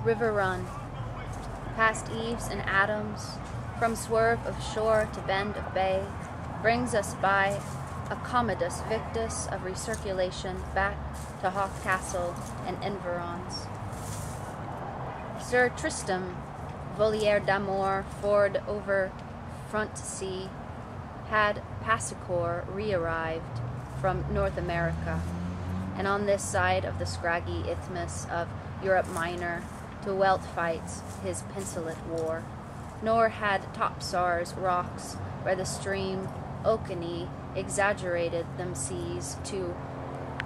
River run, past eaves and Adams, from swerve of shore to bend of bay, brings us by a commodus victus of recirculation back to Hawk Castle and environs. Sir Tristram, Voliere d'Amour, ford over front sea, had Passacor re-arrived from North America, and on this side of the scraggy isthmus of Europe Minor to welt fights his Pensilet war, nor had Topsar's rocks where the stream Okanee exaggerated them seas to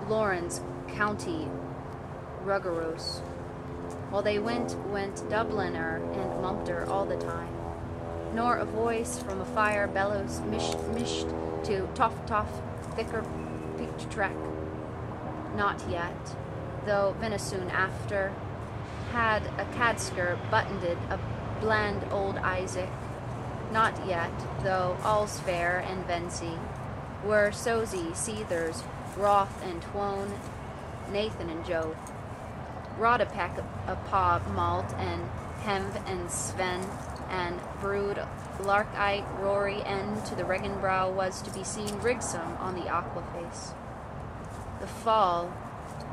Lawrence County Ruggeros, while they went Dubliner and Mumpter all the time, nor a voice from a fire bellows mished to toff thicker pitch track. Not yet, though venison after had a cadsker buttoned a bland old Isaac. Not yet, though all's fair and Vency were Sozy, Seethers, Roth and Twone, Nathan and Joe. Rodapec a paw malt and Hemv and Sven and Brood, Larkite, Rory, and to the Regenbrow was to be seen Rigsum on the Aquaface. The fall,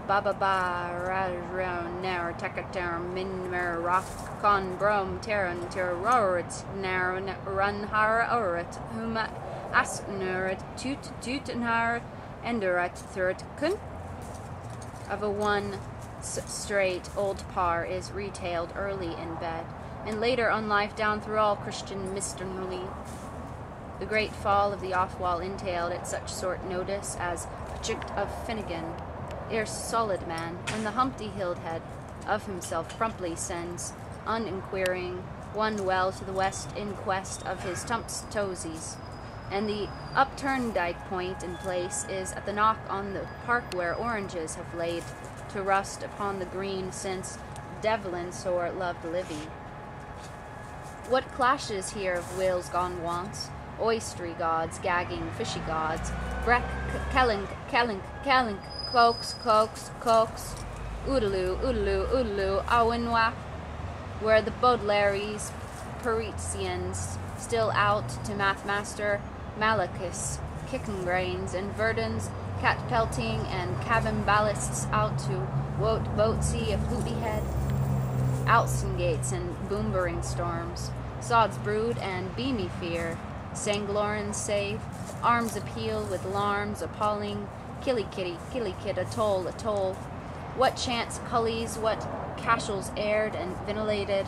Baba Rajron Ner Tekater Minmer Rock Con Brom Terran Terrorit Nar Runhar Orit Huma Asnurit Tutenhar Enderat Thurt Kun of a one straight old par is retailed early in bed, and later on life down through all Christian mystery. The great fall of the off-wall entailed at such sort notice as Project of Finnegan, ere solid man, and the Humpty-Hilled head of himself promptly sends, uninquiring, one well to the west in quest of his tumps toesies, and the upturned dike point in place is at the knock on the park where oranges have laid to rust upon the green since Devlin sore loved Livy. What clashes here of wills gone once, oystery gods, gagging, fishy gods, breck, kellink, coax, oodaloo, awinwap, where the Baudelaire's Parisians still out to mathmaster Malachus, kicking grains, and Verdun's cat-pelting, and cabin ballasts out to wote boatsy of Hooty Head, Outsingates and boombering storms, Sod's brood and beamy fear, Sanglorans save, arms appeal with larms appalling, killy-kid, atoll, what chance cullies, what cashels aired and ventilated,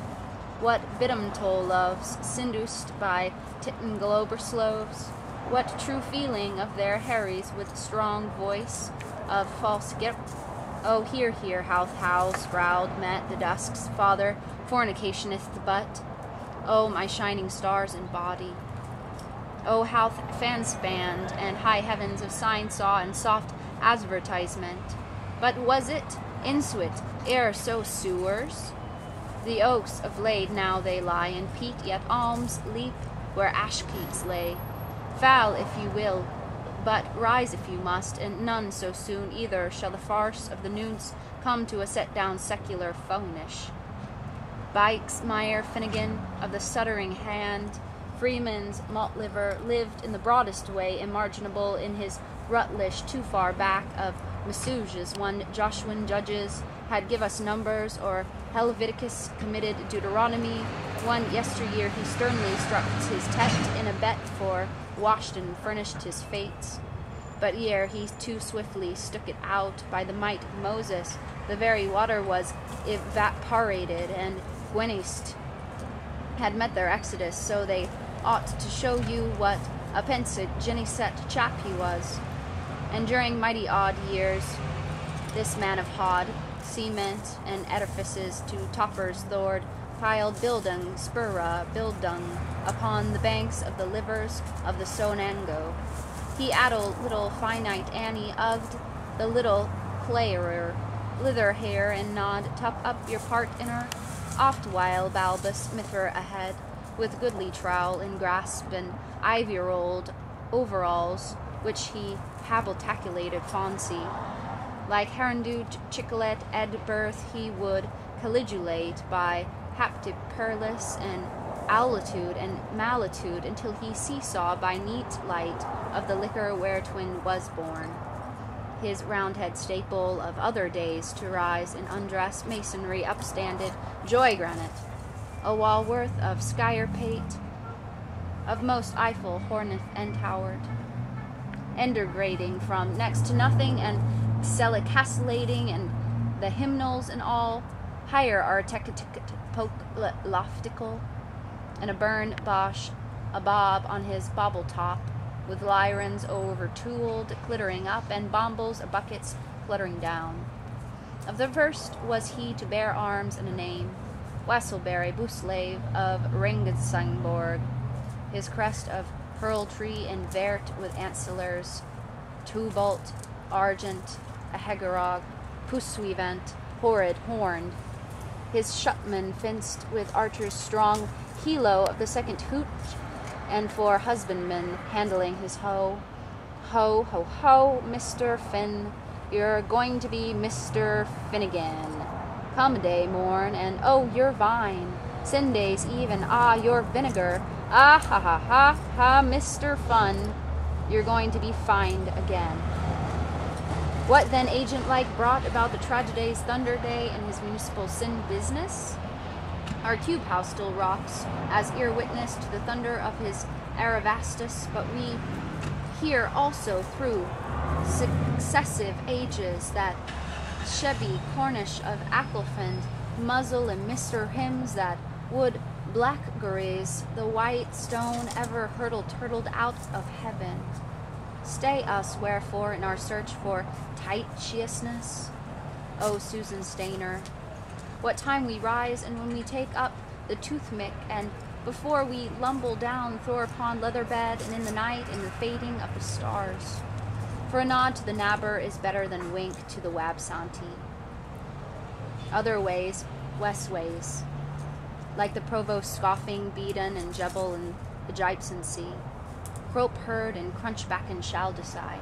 what bidum toll loves, seduced by Titten Globersloves, what true feeling of their Harrys with strong voice of false gip. Oh, hear, howls growled, met the dusk's father, fornicationeth the butt. Oh, my shining stars and body. Oh, how fan-spanned and high heavens of sign saw and soft advertisement. But was it, insuit, ere so sewers? The oaks of late now they lie in peat, yet alms leap where ashkeets lay. Foul if you will, but rise if you must, and none so soon either shall the farce of the noons come to a set-down secular phonish. Bikes, Meyer, Finnegan, of the stuttering hand, Freeman's malt liver, lived in the broadest way imaginable in his Rutlish too far back of Masuja's one Joshuan judges had give us numbers, or Helviticus committed Deuteronomy. One yesteryear he sternly struck his tent in a bet for Washington furnished his fates. But ere he too swiftly stuck it out by the might of Moses, the very water was evaporated, and Gwenist had met their exodus, so they ought to show you what a pensive, jenny-set chap he was. And during mighty odd years, this man of Hod, cement and edifices to toppers thord, piled bildung upon the banks of the livers of the Sonango. He addled little finite Annie ugged the little player, lither hair and nod, tup up your part in her, oft while Balbus mither ahead, with goodly trowel and grasp and ivy-rolled overalls, which he habitaculated fawncy. Like Herondou Chicolet Edberth he would caligulate by haptiperlis and owlitude and malitude until he seesaw by neat light of the liquor wheretwin was born. His roundhead staple of other days to rise in undress masonry upstanded joy granite, a Walworth of Skyerpate, of most Eiffel horneth and towered, endergrading from next to nothing and selicastellating and the hymnals and all higher are loftical, and a burn bosh a bob on his bauble top, with lyrons overtooled clittering up, and bombles or buckets cluttering down. Of the first was he to bear arms and a name, Wasselberry Buslave of Ringensangborg, his crest of hurltree and vert with ancillars, tubalt, argent, a hegerog, pussuivant, horrid, horned, his shutman fenced with archers strong, kilo of the second hoot, and for husbandman handling his hoe. Ho, ho, ho, Mr. Finn, you're going to be Mr. Finnegan. Come day morn, and oh, your vine. Sundays even, ah, your vinegar. Ah, ha, ha, ha, ha, Mr. Fun, you're going to be fined again. What then agent-like brought about the tragedies Thunder Day and his municipal sin business? Our cube house still rocks, as ear witness to the thunder of his Arivastus, but we hear also through successive ages that Chevy Cornish of Acklefend muzzle and Mr. hymns that would blackberries the white stone ever turtled out of heaven. Stay us, wherefore, in our search for tightchiousness. O Susan Stainer, what time we rise, and when we take up the toothmick, and before we lumble down Thor upon leather bed, and in the night, in the fading of the stars. For a nod to the nabber is better than wink to the wabsanti. Other ways, west ways, like the provost scoffing, Beadon and Jebel and the Gypsum Sea. Crope heard and Crunchbacken shall decide.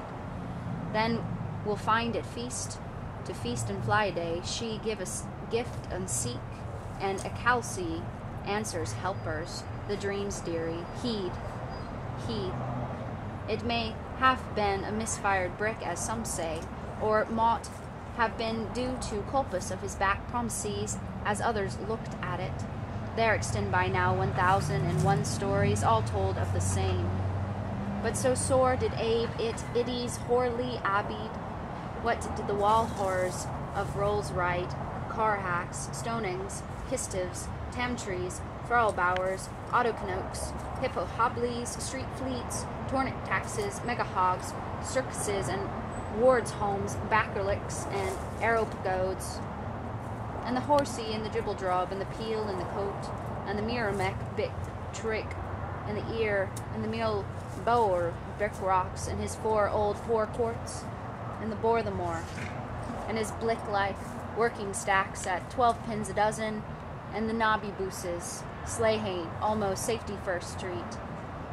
Then we'll find it feast, to feast and fly day, she give us gift and seek, and a calcy answers helpers, the dreams dearie, heed. It may have been a misfired brick, as some say, or mought have been due to culpus of his back promises, as others looked at it. There extend by now 1,001 stories, all told of the same. But so sore did Abe it iddies horribly abbied. What did the wall horrors of Rolls Right, car hacks, stonings, pistivs, tamtrees, frowlbowers, autocanokes, hippohobblies, street fleets, tornic taxes, megahogs, circuses, and wards' homes, backerlicks, and aeropagodes, and the horsey and the dribbledrub, and the peel and the coat, and the Miramac bick trick, and the ear, and the meal bower brick rocks, and his 4 old forecourts, and the Borthamore, and his blick-like working stacks at 12 pins a dozen, and the knobby booses, Sleyhay, almost Safety First Street,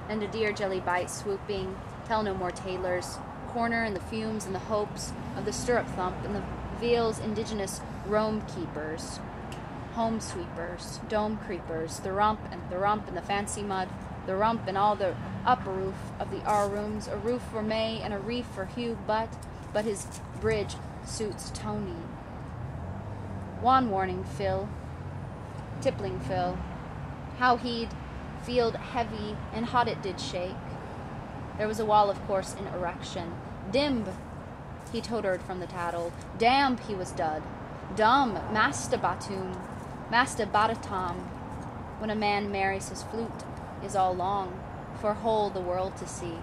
and a deer jelly bite swooping, tell no more tailors, corner and the fumes and the hopes of the stirrup thump, and the Veal's indigenous Rome keepers, home sweepers, dome creepers, the rump and the fancy mud, the rump and all the upper roof of the R-rooms, a roof for May and a reef for Hugh, but his bridge suits Tony. Wan warning Phil, tippling Phil, how he'd feeled heavy and hot it did shake. There was a wall, of course, in erection. Dimb, he tottered from the tattle. Damp, he was dud. Dumb, mastabatum, mastabatatam. When a man marries his flute, is all long, for whole the world to see.